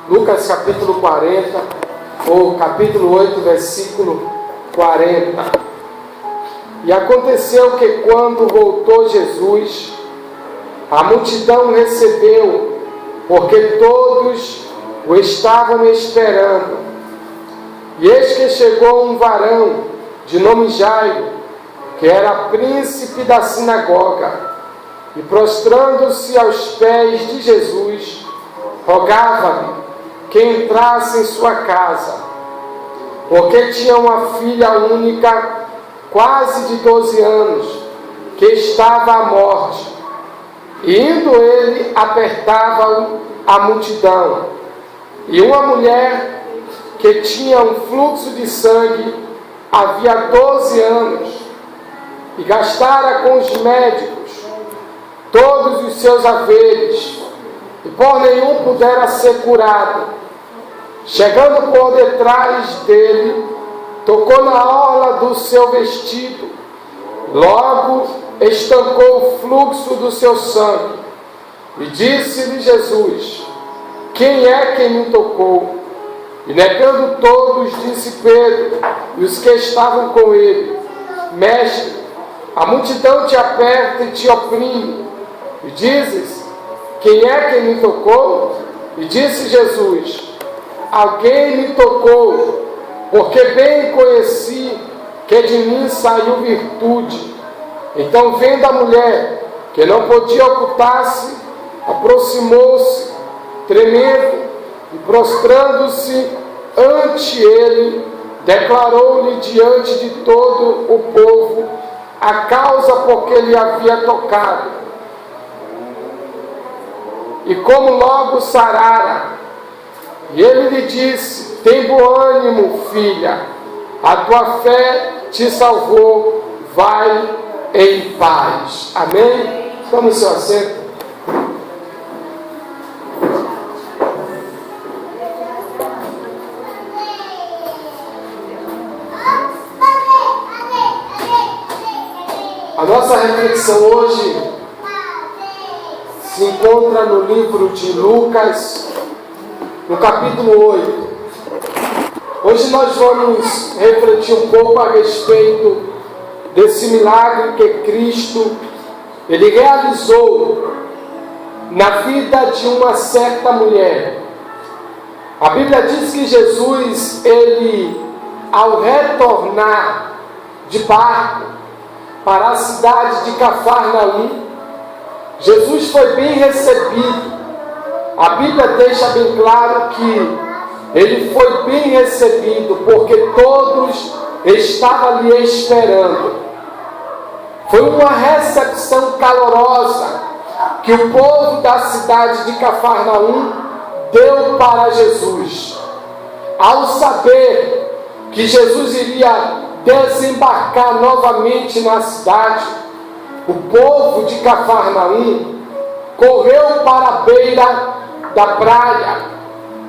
Lucas capítulo 40, ou capítulo 8, versículo 40. E aconteceu que quando voltou Jesus, a multidão recebeu, porque todos o estavam esperando. E eis que chegou um varão de nome Jairo, que era príncipe da sinagoga, e prostrando-se aos pés de Jesus, rogava-lhe que entrasse em sua casa, porque tinha uma filha única, quase de 12 anos, que estava à morte. E indo ele, apertava-o a multidão. E uma mulher que tinha um fluxo de sangue havia 12 anos, e gastara com os médicos todos os seus haveres, e por nenhum pudera ser curado. Chegando por detrás dele, tocou na orla do seu vestido, logo estancou o fluxo do seu sangue. E disse-lhe Jesus: quem é que me tocou? E negando todos, disse Pedro e os que estavam com ele: Mestre, a multidão te aperta e te oprime. E dizes: quem é que me tocou? E disse Jesus: alguém me tocou, porque bem conheci que de mim saiu virtude. Então, vendo a mulher que não podia ocultar-se, aproximou-se, tremendo, e prostrando-se ante ele, declarou-lhe diante de todo o povo a causa por que lhe havia tocado. E como logo sarara, e ele lhe disse: tem bom ânimo, filha, a tua fé te salvou, vai em paz. Amém? Tome seu assento. A nossa reflexão hoje se encontra no livro de Lucas, no capítulo 8. Hoje nós vamos refletir um pouco a respeito desse milagre que Cristo ele realizou na vida de uma certa mulher. A Bíblia diz que Jesus, ele, ao retornar de barco para a cidade de Cafarnaum, Jesus foi bem recebido. A Bíblia deixa bem claro que ele foi bem recebido, porque todos estavam ali esperando. Foi uma recepção calorosa que o povo da cidade de Cafarnaum deu para Jesus. Ao saber que Jesus iria desembarcar novamente na cidade, o povo de Cafarnaum correu para a beira da praia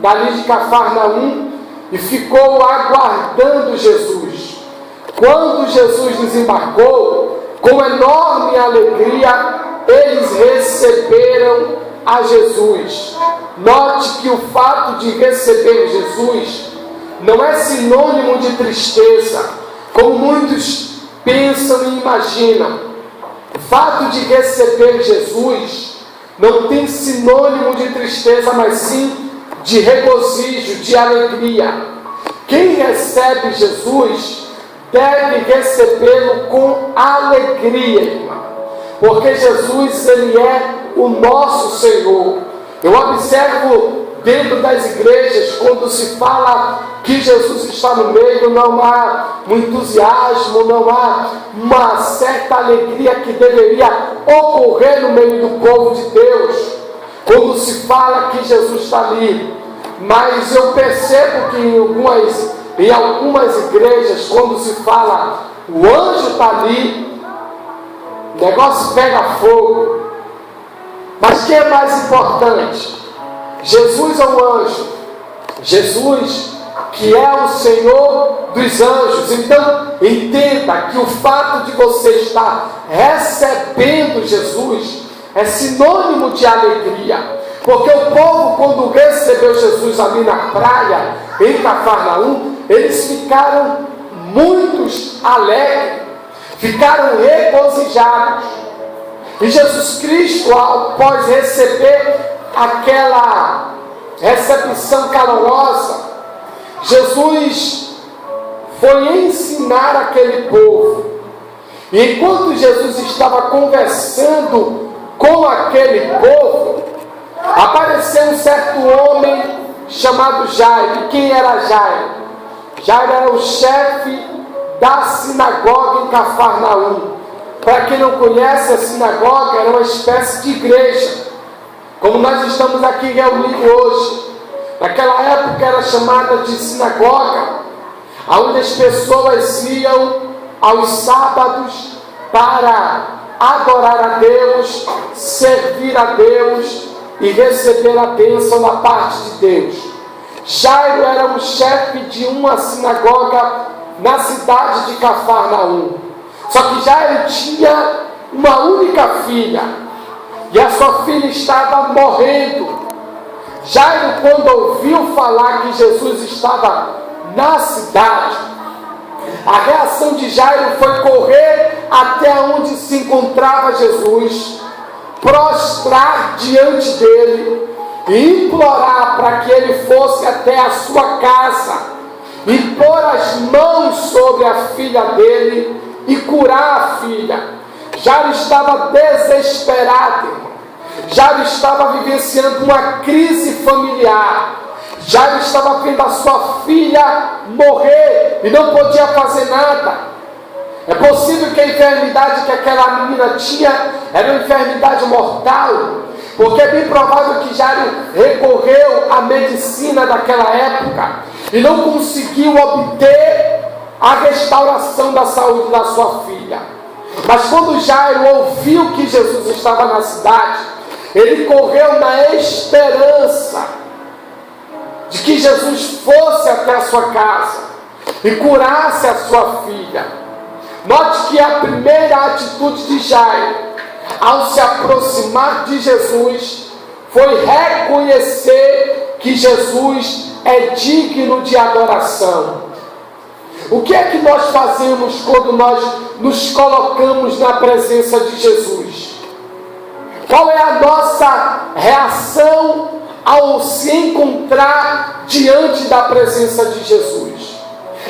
dali de Cafarnaum e ficou aguardando Jesus. Quando Jesus desembarcou, com enorme alegria, eles receberam a Jesus. Note que o fato de receber Jesus não é sinônimo de tristeza, como muitos pensam e imaginam. O fato de receber Jesus não tem sinônimo de tristeza, mas sim de regozijo, de alegria. Quem recebe Jesus deve recebê-lo com alegria, irmão, porque Jesus, ele é o nosso Senhor. Eu observo dentro das igrejas, quando se fala que Jesus está no meio, não há um entusiasmo, não há uma certa alegria que deveria ocorrer no meio do povo de Deus, quando se fala que Jesus está ali. Mas eu percebo que em algumas igrejas, quando se fala o anjo está ali, o negócio pega fogo. Mas quem é mais importante? Jesus ou o anjo? Jesus, que é o Senhor dos anjos. Então, entenda que o fato de você estar recebendo Jesus é sinônimo de alegria, Porque o povo, quando recebeu Jesus ali na praia, em Cafarnaum, eles ficaram muitos alegres, ficaram regozijados. E Jesus Cristo, após receber aquela recepção calorosa, Jesus foi ensinar aquele povo. E enquanto Jesus estava conversando com aquele povo, apareceu um certo homem chamado Jairo. E quem era Jairo? Jairo era o chefe da sinagoga em Cafarnaum. Para quem não conhece, a sinagoga era uma espécie de igreja, como nós estamos aqui reunidos hoje. Naquela época era chamada de sinagoga, onde as pessoas iam aos sábados para adorar a Deus, servir a Deus e receber a bênção da parte de Deus. Jairo era o chefe de uma sinagoga na cidade de Cafarnaum. Só que Jairo tinha uma única filha, e a sua filha estava morrendo. Jairo, quando ouviu falar que Jesus estava na cidade, a reação de Jairo foi correr até onde se encontrava Jesus, prostrar diante dele e implorar para que ele fosse até a sua casa e pôr as mãos sobre a filha dele e curar a filha. Jairo estava desesperado, irmão. Jairo estava vivenciando uma crise familiar. Jairo estava vendo a sua filha morrer e não podia fazer nada. É possível que a enfermidade que aquela menina tinha era uma enfermidade mortal, porque é bem provável que Jairo recorreu à medicina daquela época e não conseguiu obter a restauração da saúde da sua filha. Mas quando Jairo ouviu que Jesus estava na cidade, ele correu na esperança de que Jesus fosse até a sua casa e curasse a sua filha. Note que a primeira atitude de Jairo, ao se aproximar de Jesus, foi reconhecer que Jesus é digno de adoração. O que é que nós fazemos quando nós nos colocamos na presença de Jesus? Qual é a nossa reação ao se encontrar diante da presença de Jesus?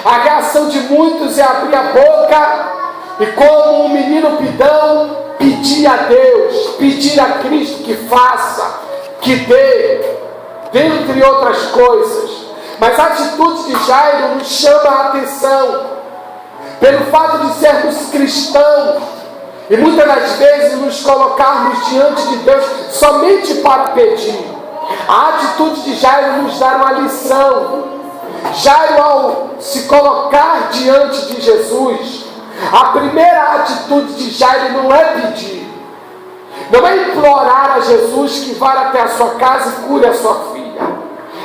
A reação de muitos é abrir a boca e, como um menino pidão, pedir a Deus, pedir a Cristo que faça, que dê, dentre outras coisas. Mas a atitude de Jairo nos chama a atenção, pelo fato de sermos cristãos, e muitas das vezes nos colocarmos diante de Deus somente para pedir. A atitude de Jairo nos dá uma lição. Jairo, ao se colocar diante de Jesus, a primeira atitude de Jairo não é pedir, não é implorar a Jesus que vá até a sua casa e cure a sua filha.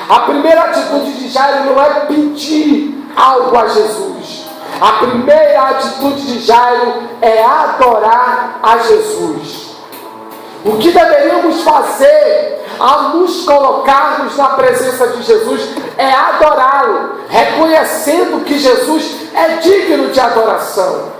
A primeira atitude de Jairo não é pedir algo a Jesus. A primeira atitude de Jairo é adorar a Jesus. O que deveríamos fazer ao nos colocarmos na presença de Jesus é adorá-lo, reconhecendo que Jesus é digno de adoração.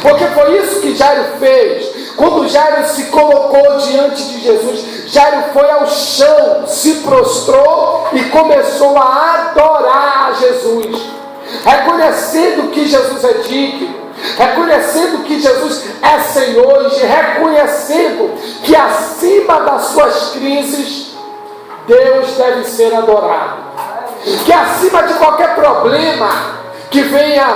Porque foi isso que Jairo fez. Quando Jairo se colocou diante de Jesus, Jairo foi ao chão, se prostrou e começou a adorar a Jesus, reconhecendo que Jesus é digno, reconhecendo que Jesus é Senhor e reconhecendo que acima das suas crises, Deus deve ser adorado. Que acima de qualquer problema que venha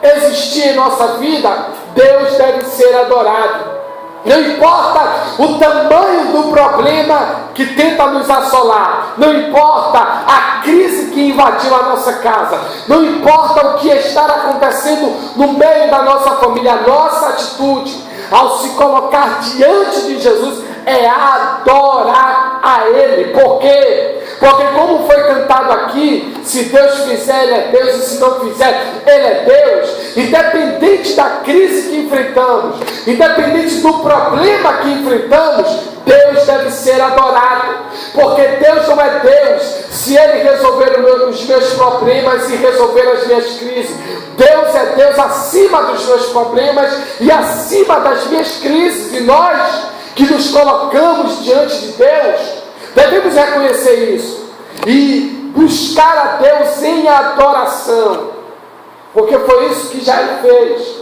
existir em nossa vida, Deus deve ser adorado. Não importa o tamanho do problema que tenta nos assolar, não importa a crise que invadiu a nossa casa, não importa o que está acontecendo no meio da nossa família, a nossa atitude ao se colocar diante de Jesus é adorar a Ele. Por quê? Porque, como foi cantado aqui, se Deus fizer, Ele é Deus, e se não fizer, Ele é Deus. Independente da crise que enfrentamos, independente do problema que enfrentamos, Deus deve ser adorado. Porque Deus não é Deus se Ele resolver os meus problemas e resolver as minhas crises. Deus é Deus acima dos meus problemas e acima das minhas crises. E nós que nos colocamos diante de Deus, devemos reconhecer isso e buscar a Deus em adoração, porque foi isso que Jairo fez.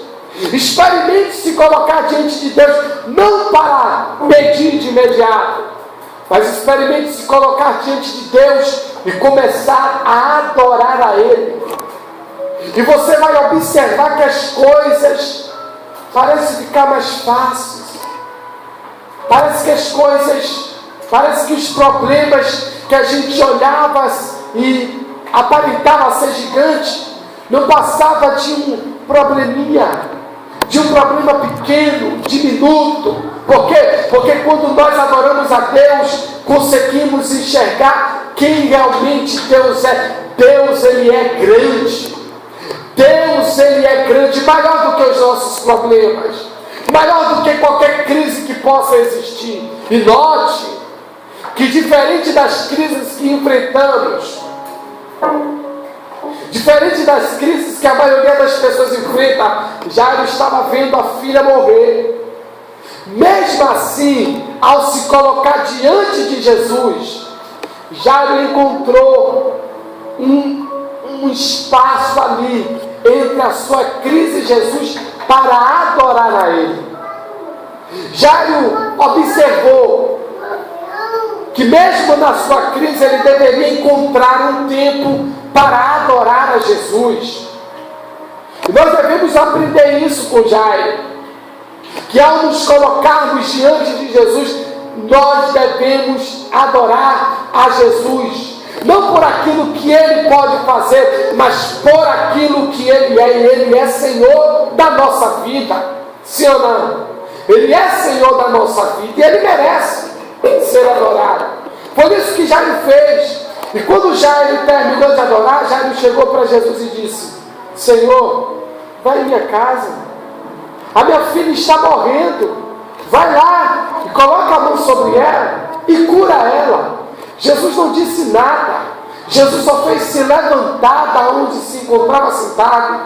Experimente se colocar diante de Deus, não para pedir de imediato, mas experimente se colocar diante de Deus e começar a adorar a Ele. E você vai observar que as coisas parecem ficar mais fáceis. Parece que os problemas que a gente olhava e aparentava ser gigante, não passava de um probleminha, de um problema pequeno, diminuto. Por quê? Porque quando nós adoramos a Deus, conseguimos enxergar quem realmente Deus é. Deus, Ele é grande. Deus, Ele é grande, maior do que os nossos problemas, maior do que qualquer crise que possa existir. E note que diferente das crises que enfrentamos, diferente das crises que a maioria das pessoas enfrenta, Jairo estava vendo a filha morrer. Mesmo assim, ao se colocar diante de Jesus, Jairo encontrou um espaço ali entre a sua crise e Jesus para adorar a Ele. Jairo observou que mesmo na sua crise ele deveria encontrar um tempo para adorar a Jesus. E nós devemos aprender isso com Jairo, que ao nos colocarmos diante de Jesus, nós devemos adorar a Jesus, não por aquilo que Ele pode fazer, mas por aquilo que Ele é. E Ele é Senhor da nossa vida, sim ou não? Ele é Senhor da nossa vida e Ele merece ser adorado. Por isso que Jairo fez. E quando Jairo terminou de adorar, Jairo chegou para Jesus e disse: Senhor, vai em minha casa, a minha filha está morrendo, vai lá e coloca a mão sobre ela e cura ela. Jesus não disse nada, Jesus só fez se levantar da onde se encontrava sentado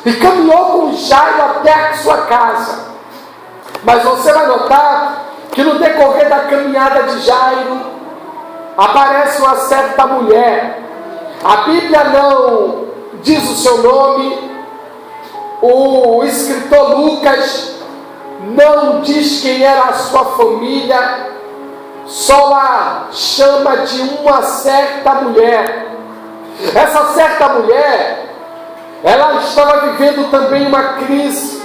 e caminhou com Jairo até a sua casa. Mas você vai notar que no decorrer da caminhada de Jairo aparece uma certa mulher. A Bíblia não diz o seu nome, o escritor Lucas não diz quem era a sua família, só a chama de uma certa mulher. Essa certa mulher, ela estava vivendo também uma crise.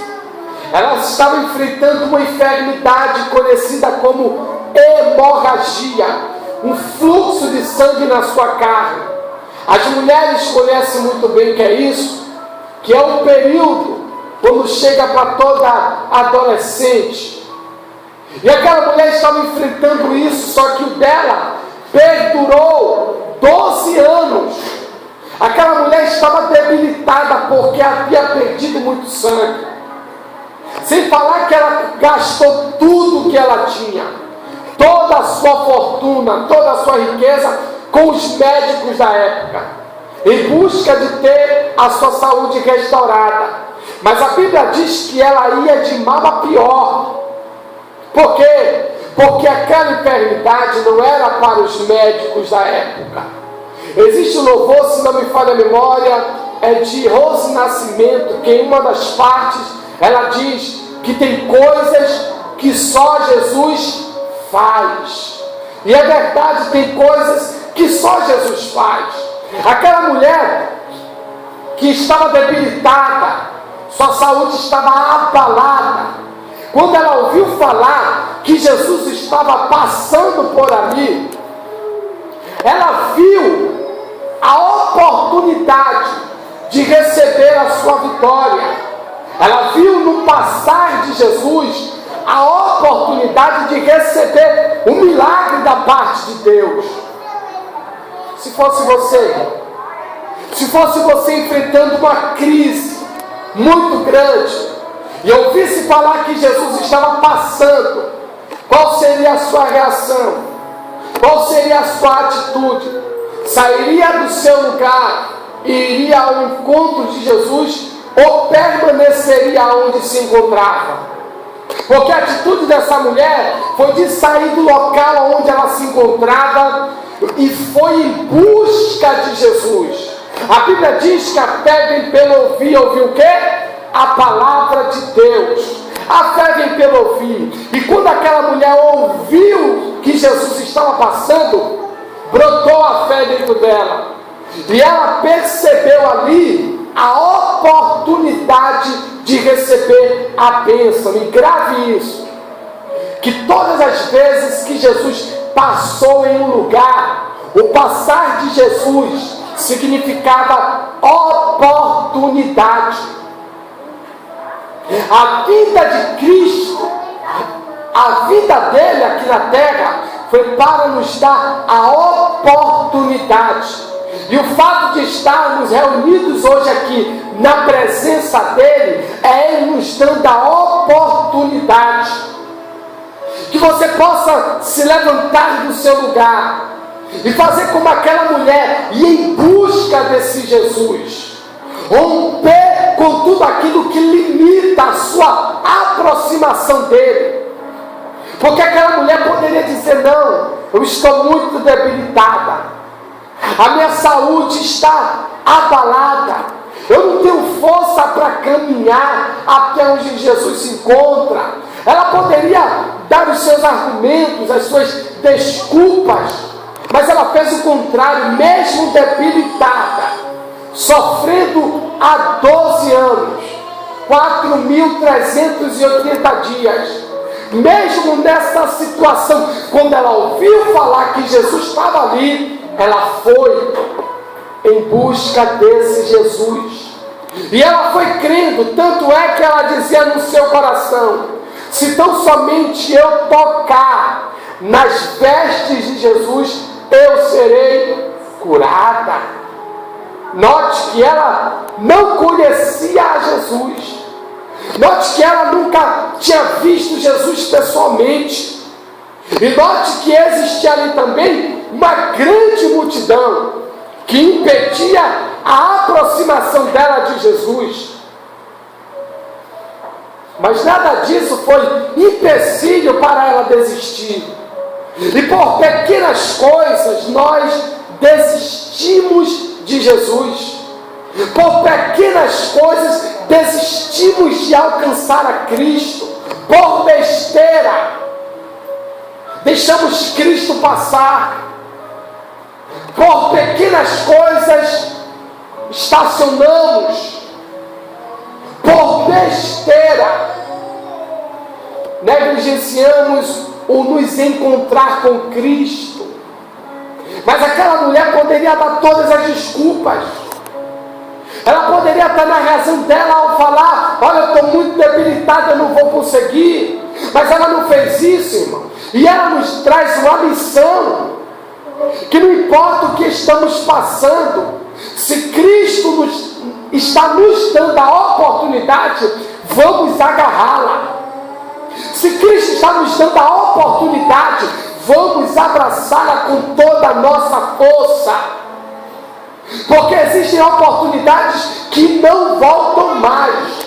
Ela estava enfrentando uma enfermidade conhecida como hemorragia, um fluxo de sangue na sua carne. As mulheres conhecem muito bem o que é isso, que é um período quando chega para toda adolescente. E aquela mulher estava enfrentando isso, só que o dela perdurou 12 anos. Aquela mulher estava debilitada porque havia perdido muito sangue. Sem falar que ela gastou tudo que ela tinha, toda a sua fortuna, toda a sua riqueza, com os médicos da época, em busca de ter a sua saúde restaurada. Mas a Bíblia diz que ela ia de mal a pior. Por quê? Porque aquela enfermidade não era para os médicos da época. Existe um louvor, se não me falha a memória, é de Rose Nascimento, que em uma das partes ela diz que tem coisas que só Jesus faz. E é verdade, tem coisas que só Jesus faz. Aquela mulher que estava debilitada, sua saúde estava abalada, quando ela ouviu falar que Jesus estava passando por ali, ela viu a oportunidade de receber a sua vitória. Ela viu no passar de Jesus a oportunidade de receber um milagre da parte de Deus. Se fosse você enfrentando uma crise muito grande e ouvisse falar que Jesus estava passando, qual seria a sua reação? qual seria a sua atitude? Sairia do seu lugar e iria ao encontro de Jesus, ou permaneceria onde se encontrava? Porque a atitude dessa mulher foi de sair do local onde ela se encontrava e foi em busca de Jesus. A Bíblia diz que a fé vem pelo ouvir. Ouvir o quê? A palavra de Deus. A fé vem pelo ouvir. E quando aquela mulher ouviu que Jesus estava passando, brotou a fé dentro dela. E ela percebeu ali a oportunidade de receber a bênção. E grave isso, que todas as vezes que Jesus passou em um lugar, o passar de Jesus significava oportunidade. A vida de Cristo, a vida dele aqui na terra, foi para nos dar a oportunidade. E o fato de estarmos reunidos hoje aqui na presença dele é ele nos dando a oportunidade que você possa se levantar do seu lugar e fazer como aquela mulher e ir em busca desse Jesus, romper com tudo aquilo que limita a sua aproximação dele. Porque aquela mulher poderia dizer: não, eu estou muito debilitada, a minha saúde está abalada, eu não tenho força para caminhar até onde Jesus se encontra. Ela poderia dar os seus argumentos, as suas desculpas, mas ela fez o contrário. Mesmo debilitada, sofrendo há 12 anos, 4.380 dias, mesmo nessa situação, quando ela ouviu falar que Jesus estava ali, ela foi em busca desse Jesus. E ela foi crendo, tanto é que ela dizia no seu coração: se tão somente eu tocar nas vestes de Jesus, eu serei curada. Note que ela não conhecia a Jesus. Note que ela nunca tinha visto Jesus pessoalmente. E note que existia ali também uma grande multidão que impedia a aproximação dela de Jesus. Mas nada disso foi empecilho para ela desistir. E por pequenas coisas nós desistimos de Jesus. Por pequenas coisas desistimos de alcançar a Cristo. Por besteira deixamos Cristo passar. Por pequenas coisas estacionamos. Por besteira negligenciamos o nos encontrar com Cristo. Mas aquela mulher poderia dar todas as desculpas. Ela poderia estar na razão dela ao falar: olha, eu estou muito debilitada, eu não vou conseguir. Mas ela não fez isso, irmão. E ela nos traz uma lição, que não importa o que estamos passando, se Cristo está nos dando a oportunidade, vamos agarrá-la. Se Cristo está nos dando a oportunidade, vamos abraçá-la com toda a nossa força. Porque existem oportunidades que não voltam mais.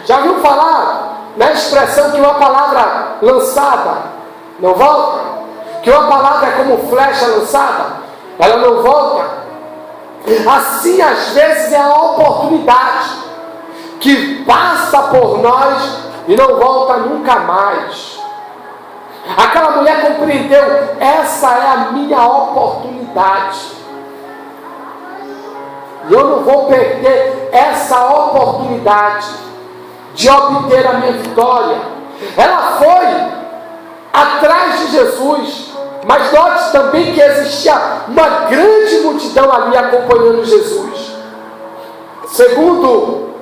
Já viu falar na expressão que uma palavra lançada não volta? Que uma palavra é como flecha lançada, ela não volta? Assim, às vezes, é a oportunidade que passa por nós e não volta nunca mais. Aquela mulher compreendeu: essa é a minha oportunidade. E eu não vou perder essa oportunidade de obter a minha vitória. Ela foi atrás de Jesus, mas note também que existia uma grande multidão ali acompanhando Jesus. Segundo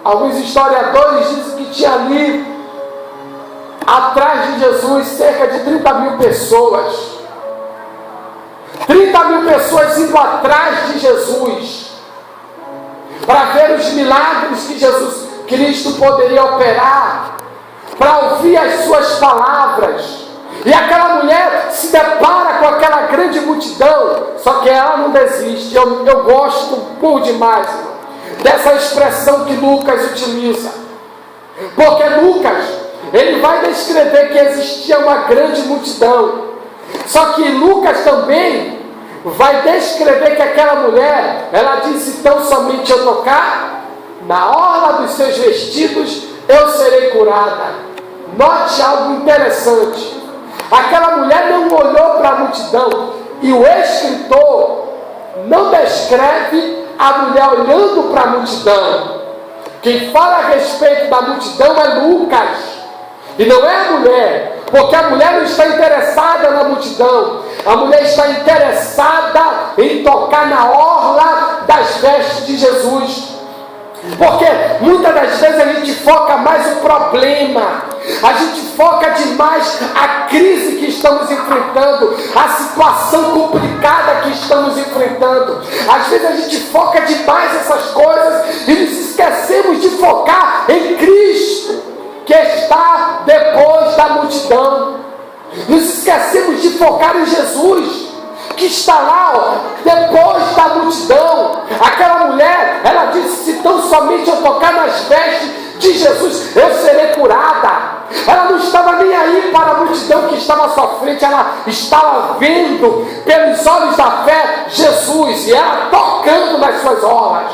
alguns historiadores, dizem que tinha ali atrás de Jesus cerca de 30.000 pessoas. 30.000 pessoas indo atrás de Jesus para ver os milagres que Jesus Cristo poderia operar, para ouvir as suas palavras. E aquela mulher se depara com aquela grande multidão, só que ela não desiste. Eu gosto por demais, irmão, dessa expressão que Lucas utiliza. Porque Lucas, ele vai descrever que existia uma grande multidão. Só que Lucas também vai descrever que aquela mulher, ela disse: tão somente eu tocar na orla dos seus vestidos, eu serei curada. Note algo interessante. Aquela mulher não olhou para a multidão. E o escritor não descreve a mulher olhando para a multidão. Quem fala a respeito da multidão é Lucas. E não é a mulher. Porque a mulher não está interessada na multidão. A mulher está interessada em tocar na orla das vestes de Jesus. Porque muitas das vezes a gente foca mais no problema, a gente foca demais a crise que estamos enfrentando, a situação complicada que estamos enfrentando. Às vezes a gente foca demais essas coisas e nos esquecemos de focar em Cristo, que está depois da multidão. Nos esquecemos de focar em Jesus, que está lá, depois da multidão. Aquela mulher, ela disse: se tão somente eu tocar nas vestes de Jesus, eu serei curada. Ela não estava nem aí para a multidão que estava à sua frente, ela estava vendo pelos olhos da fé Jesus, e ela tocando nas suas orlas,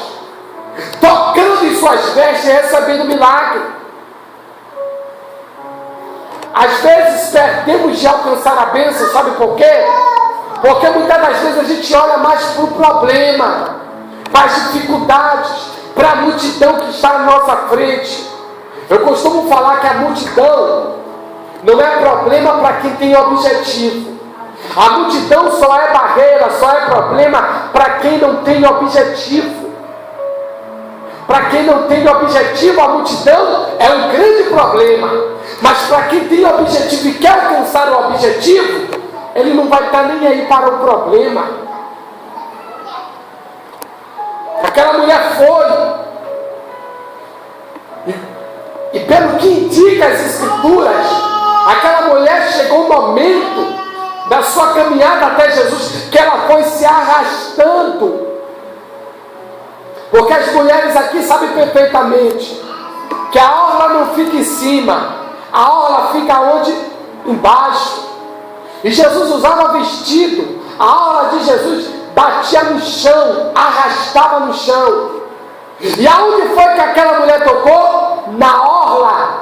tocando em suas vestes e recebendo milagre. Às vezes perdemos de alcançar a bênção, sabe por quê? Porque muitas das vezes a gente olha mais para o problema, para as dificuldades, para a multidão que está na nossa frente. Eu costumo falar que a multidão não é problema para quem tem objetivo. A multidão só é barreira, só é problema para quem não tem objetivo. Para quem não tem objetivo, a multidão é um grande problema. Mas para quem tem objetivo e quer alcançar o objetivo, ele não vai estar nem aí para o problema. Aquela mulher foi. E pelo que indica as Escrituras, aquela mulher chegou um momento da sua caminhada até Jesus que ela foi se arrastando. Porque as mulheres aqui sabem perfeitamente que a orla não fica em cima, a orla fica onde? Embaixo. E Jesus usava vestido, a orla de Jesus batia no chão, arrastava no chão. E aonde foi que aquela mulher tocou? Na orla.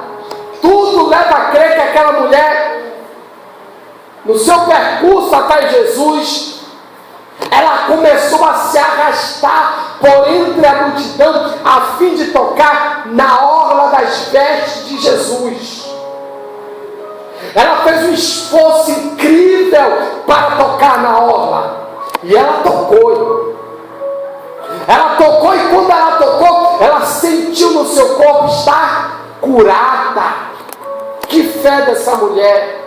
Tudo leva a crer que aquela mulher, no seu percurso até Jesus, ela começou a se arrastar por entre a multidão, a fim de tocar na orla das vestes de Jesus. Ela fez um esforço incrível para tocar na orla. E ela tocou. Ela tocou, e quando ela tocou, ela sentiu no seu corpo estar curada. Que fé dessa mulher,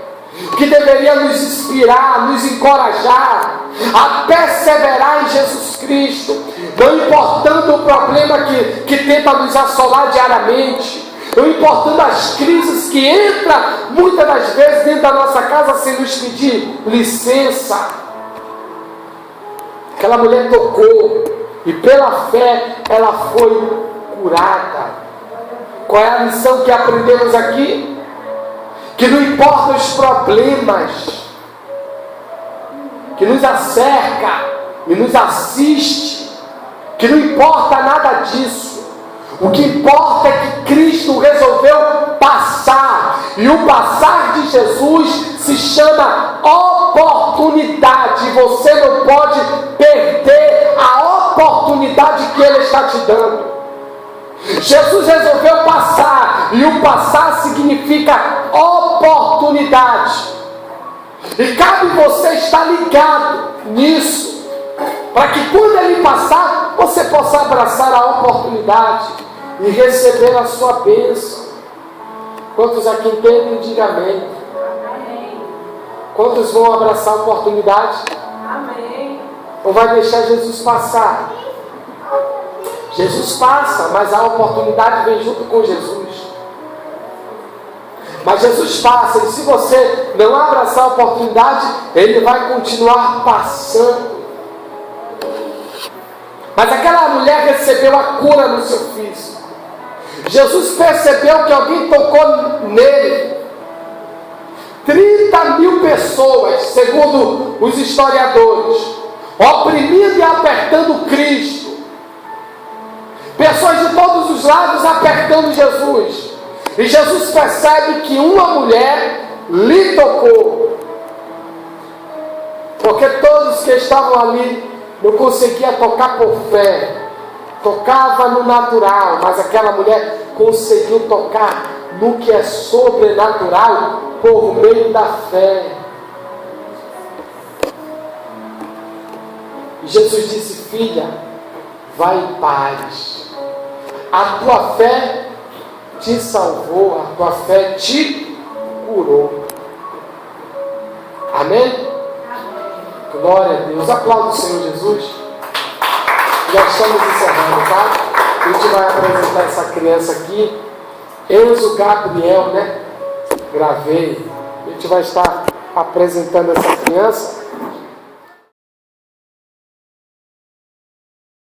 que deveria nos inspirar, nos encorajar a perseverar em Jesus Cristo, não importando o problema que tenta nos assolar diariamente, não importando as crises que entram muitas das vezes dentro da nossa casa sem nos pedir licença. Aquela mulher tocou e pela fé ela foi curada. Qual é a lição que aprendemos aqui? Que não importa os problemas que nos acerca e nos assiste, que não importa nada disso. O que importa é que Cristo resolveu passar, e o passar de Jesus se chama oportunidade. Você não pode perder a oportunidade que Ele está te dando. Jesus resolveu passar, e o passar significa oportunidade. E cabe você estar ligado nisso, para que quando Ele passar, você possa abraçar a oportunidade e receber a sua bênção. Quantos aqui entendem? Diga amém. Amém. Quantos vão abraçar a oportunidade? Amém. Ou vai deixar Jesus passar? Jesus passa, mas a oportunidade vem junto com Jesus. Mas Jesus passa, e se você não abraçar a oportunidade, Ele vai continuar passando. Mas aquela mulher recebeu a cura no seu físico. Jesus percebeu que alguém tocou nele. 30.000 pessoas, segundo os historiadores, oprimindo e apertando Cristo. Pessoas de todos os lados apertando Jesus. E Jesus percebe que uma mulher lhe tocou. Porque todos que estavam ali não conseguiam tocar por fé. Tocava no natural, mas aquela mulher conseguiu tocar no que é sobrenatural por meio da fé. E Jesus disse: filha, vai em paz. A tua fé te salvou, a tua fé te curou. Amém? Glória a Deus. Aplauda o Senhor Jesus. Já estamos encerrando, tá? A gente vai apresentar essa criança aqui. Enzo Gabriel, né? Gravei. A gente vai estar apresentando essa criança.